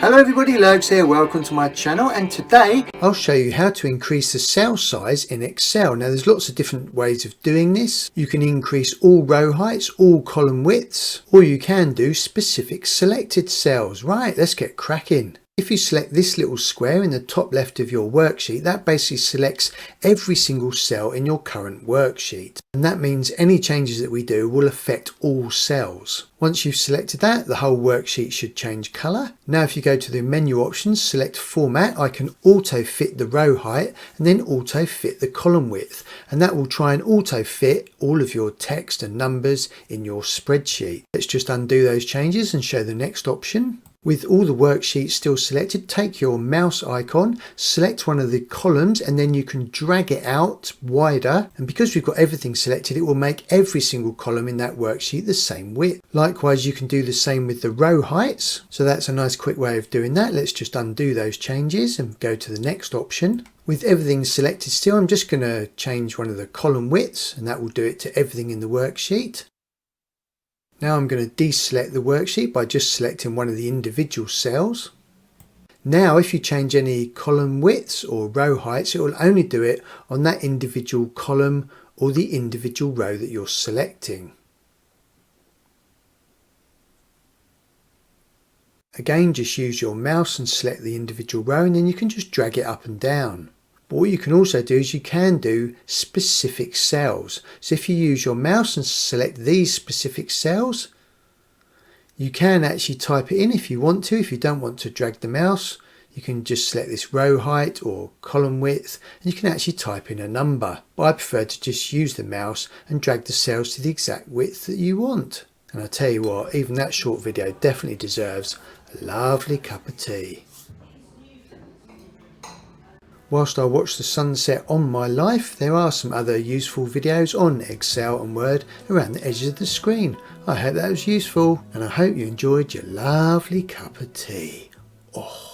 Hello everybody, Lurgs here, welcome to my channel, and today I'll show you how to increase the cell size in Excel. Now there's lots of different ways of doing this. You can increase all row heights, all column widths, or you can do specific selected cells. Right, let's get cracking. If you select this little square in the top left of your worksheet, that basically selects every single cell in your current worksheet. And that means any changes that we do will affect all cells. Once you've selected that, the whole worksheet should change colour. Now if you go to the menu options, select format, I can auto fit the row height and then auto fit the column width. And that will try and auto fit all of your text and numbers in your spreadsheet. Let's just undo those changes and show the next option. With all the worksheets still selected, take your mouse icon, select one of the columns, and then you can drag it out wider. And because we've got everything selected, it will make every single column in that worksheet the same width. Likewise, you can do the same with the row heights. So that's a nice quick way of doing that. Let's just undo those changes and go to the next option. With everything selected still, I'm just going to change one of the column widths, and that will do it to everything in the worksheet. Now I'm going to deselect the worksheet by just selecting one of the individual cells. Now if you change any column widths or row heights, it will only do it on that individual column or the individual row that you're selecting. Again, just use your mouse and select the individual row, and then you can just drag it up and down. But what you can also do is you can do specific cells. So if you use your mouse and select these specific cells, you can actually type it in if you want to. If you don't want to drag the mouse, you can just select this row height or column width, and you can actually type in a number. But I prefer to just use the mouse and drag the cells to the exact width that you want. And I tell you what, even that short video definitely deserves a lovely cup of tea. Whilst I watch the sunset on my life, there are some other useful videos on Excel and Word around the edges of the screen. I hope that was useful, and I hope you enjoyed your lovely cup of tea. Oh.